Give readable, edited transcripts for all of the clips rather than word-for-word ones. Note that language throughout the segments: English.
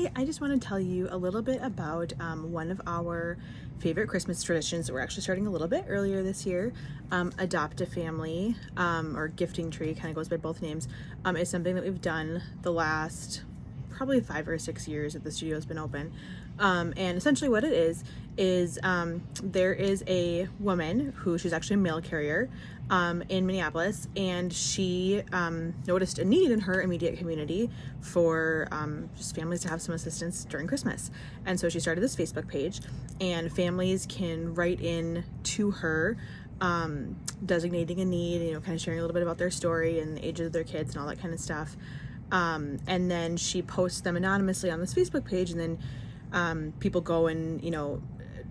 Hi, I just want to tell you a little bit about one of our favorite Christmas traditions that we're actually starting a little bit earlier this year. Adopt a Family, or Gifting Tree, kind of goes by both names, is something that we've done the last probably 5 or 6 years that the studio has been open. And essentially what it is there is a woman who, she's actually a mail carrier in Minneapolis, and she noticed a need in her immediate community for just families to have some assistance during Christmas. And so she started this Facebook page, and families can write in to her designating a need, kind of sharing a little bit about their story and the ages of their kids and all that kind of stuff. And then she posts them anonymously on this Facebook page, and then people go and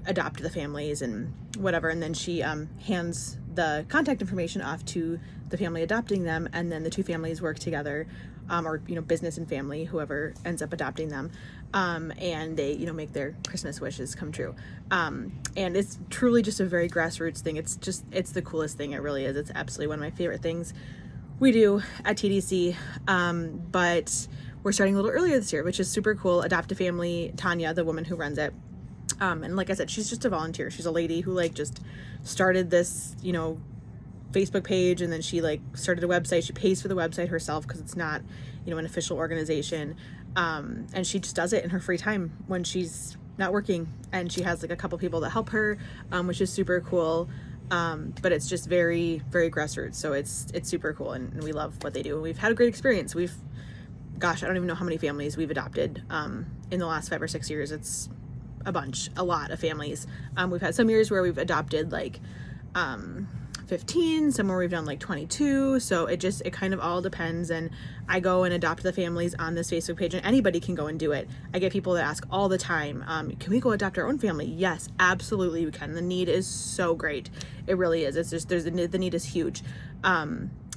adopt the families and whatever, and then she hands the contact information off to the family adopting them, and then the two families work together, or business and family, whoever ends up adopting them, and they make their Christmas wishes come true. And it's truly just a very grassroots thing. It's the coolest thing. It really is. It's absolutely one of my favorite things we do at TDC, but we're starting a little earlier this year, which is super cool. Adopt a Family, Tanya, the woman who runs it, and like I said, she's just a volunteer. She's a lady who just started this, Facebook page, and then she started a website. She pays for the website herself because it's not, an official organization, and she just does it in her free time when she's not working, and she has a couple people that help her, which is super cool. But it's just very, very grassroots, so it's super cool, and we love what they do. We've had a great experience. I don't even know how many families we've adopted in the last 5 or 6 years. It's a lot of families. We've had some years where we've adopted 15, some where we've done 22, so it kind of all depends. And I go and adopt the families on this Facebook page, and anybody can go and do it. I get people that ask all the time, can we go adopt our own family? Yes, absolutely we can. The need is so great. It really is. It's just, the need is huge.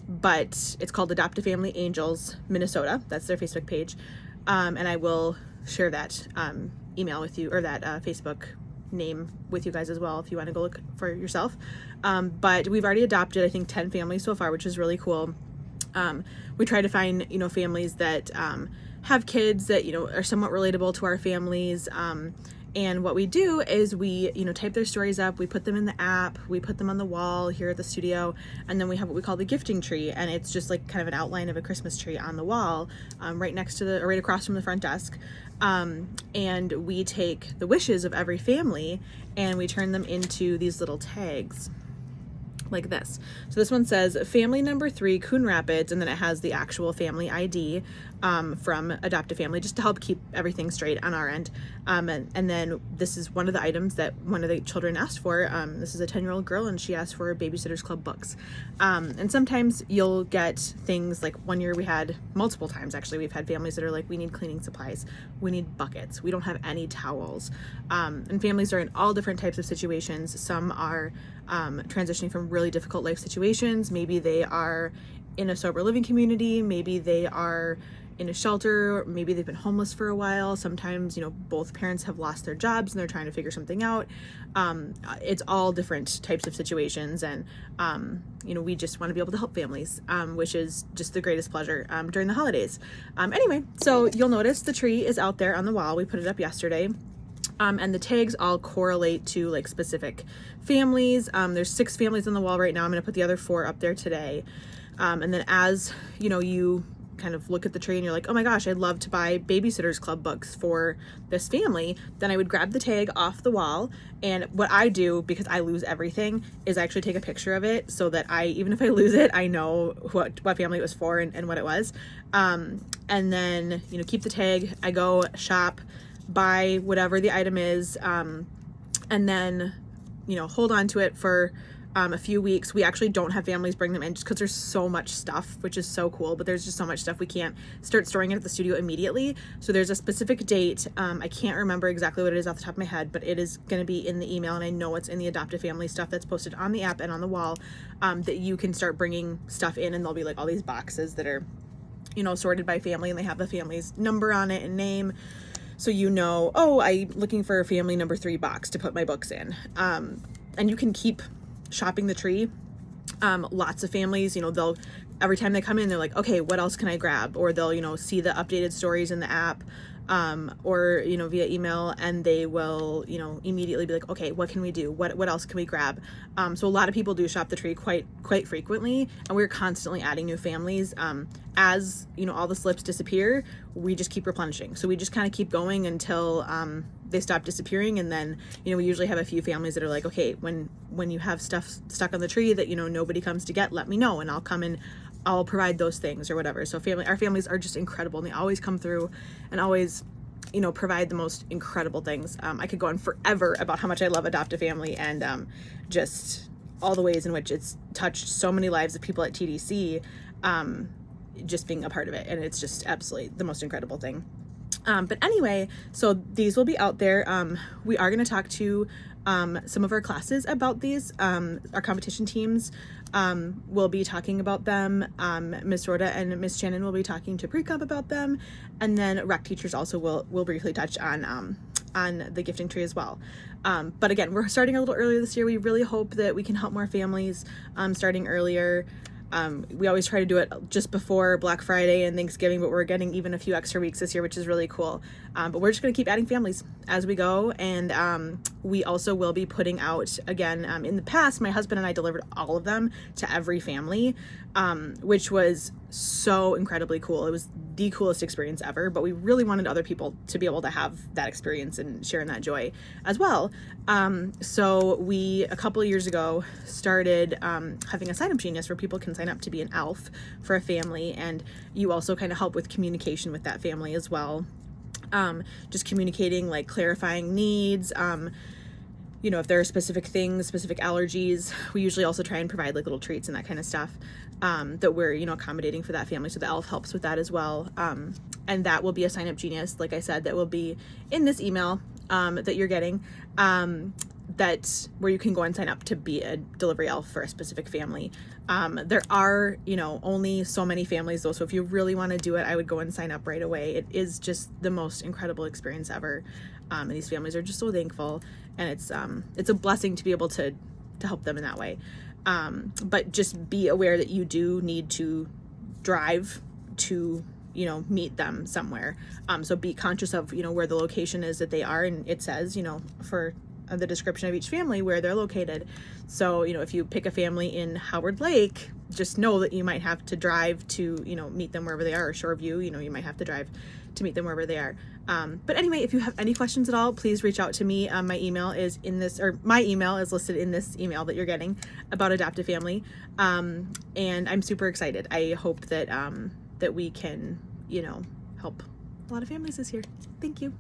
But it's called Adopt a Family Angels Minnesota. That's their Facebook page. And I will share that email with you, or that Facebook name with you guys as well, if you want to go look for yourself. But we've already adopted, I think, 10 families so far, which is really cool. We try to find, families that have kids that, are somewhat relatable to our families. And what we do is we, type their stories up, we put them in the app, we put them on the wall here at the studio, and then we have what we call the gifting tree, and it's just kind of an outline of a Christmas tree on the wall, right next to right across from the front desk. And we take the wishes of every family and we turn them into these little tags like this. So this one says family number 3, Coon Rapids, and then it has the actual family ID from Adopt a Family, just to help keep everything straight on our end. And then this is one of the items that one of the children asked for. This is a 10-year-old girl, and she asked for Babysitters Club books. And sometimes you'll get things one year we had, multiple times actually, we've had families that are we need cleaning supplies, we need buckets, we don't have any towels. And families are in all different types of situations. Some are transitioning from really difficult life situations. Maybe they are in a sober living community, maybe they are in a shelter, maybe they've been homeless for a while. Sometimes both parents have lost their jobs and they're trying to figure something out. It's all different types of situations, and we just want to be able to help families, which is just the greatest pleasure during the holidays. Anyway, so you'll notice the tree is out there on the wall. We put it up yesterday. And the tags all correlate to specific families. There's 6 families on the wall right now. I'm going to put the other 4 up there today. And then as you kind of look at the tree and you're like, oh my gosh, I'd love to buy Babysitters Club books for this family, then I would grab the tag off the wall. And what I do, because I lose everything, is I actually take a picture of it so that even if I lose it, I know what family it was for and what it was. And then, keep the tag. I go shop, buy whatever the item is, and then hold on to it for a few weeks. We actually don't have families bring them in just because there's so much stuff, which is so cool, but there's just so much stuff we can't start storing it at the studio immediately. So there's a specific date. I can't remember exactly what it is off the top of my head, but it is going to be in the email, and I know it's in the Adopt a Family stuff that's posted on the app and on the wall, that you can start bringing stuff in, and there'll be all these boxes that are sorted by family, and they have the family's number on it and name. So I'm looking for a family number 3 box to put my books in. And you can keep shopping the tree. Lots of families, they'll every time they come in, they're like, okay, what else can I grab? Or they'll, see the updated stories in the app, or, via email, and they will, immediately be like, okay, what can we do? What else can we grab? So a lot of people do shop the tree quite frequently, and we're constantly adding new families. As, all the slips disappear, we just keep replenishing. So we just kind of keep going until, they stop disappearing. And then, we usually have a few families that are like, okay, when you have stuff stuck on the tree that, nobody comes to get, let me know, and I'll come and I'll provide those things or whatever. So our families are just incredible, and they always come through and always, provide the most incredible things. I could go on forever about how much I love Adopt-A-Family, and just all the ways in which it's touched so many lives of people at TDC, just being a part of it. And it's just absolutely the most incredible thing. But anyway, so these will be out there. We are going to talk to some of our classes about these. Our competition teams will be talking about them. Miss Rhoda and Miss Shannon will be talking to pre-comp about them. And then rec teachers also will briefly touch on the gifting tree as well. But again, we're starting a little earlier this year. We really hope that we can help more families starting earlier. We always try to do it just before Black Friday and Thanksgiving, but we're getting even a few extra weeks this year, which is really cool. But we're just going to keep adding families as we go. And we also will be putting out, again, in the past, my husband and I delivered all of them to every family, which was so incredibly cool. It was the coolest experience ever, but we really wanted other people to be able to have that experience and share in that joy as well. So we, a couple of years ago, started having a sign-up genius where people can sign up to be an elf for a family, and you also kind of help with communication with that family as well. Just communicating, like clarifying needs, if there are specific things, specific allergies. We usually also try and provide like little treats and that kind of stuff that we're, accommodating for that family. So the elf helps with that as well. And that will be a sign up genius, like I said, that will be in this email that you're getting, that where you can go and sign up to be a delivery elf for a specific family. There are, only so many families though. So if you really want to do it, I would go and sign up right away. It is just the most incredible experience ever. And these families are just so thankful, and it's a blessing to be able to help them in that way. But just be aware that you do need to drive to, meet them somewhere. So be conscious of, where the location is that they are. And it says, for the description of each family where they're located. So, if you pick a family in Howard Lake, just know that you might have to drive to, meet them wherever they are, or Shoreview, you might have to drive to meet them wherever they are. But anyway, if you have any questions at all, please reach out to me. My email is my email is listed in this email that you're getting about Adopt-A-Family. And I'm super excited. I hope that, that we can, help a lot of families this year. Thank you.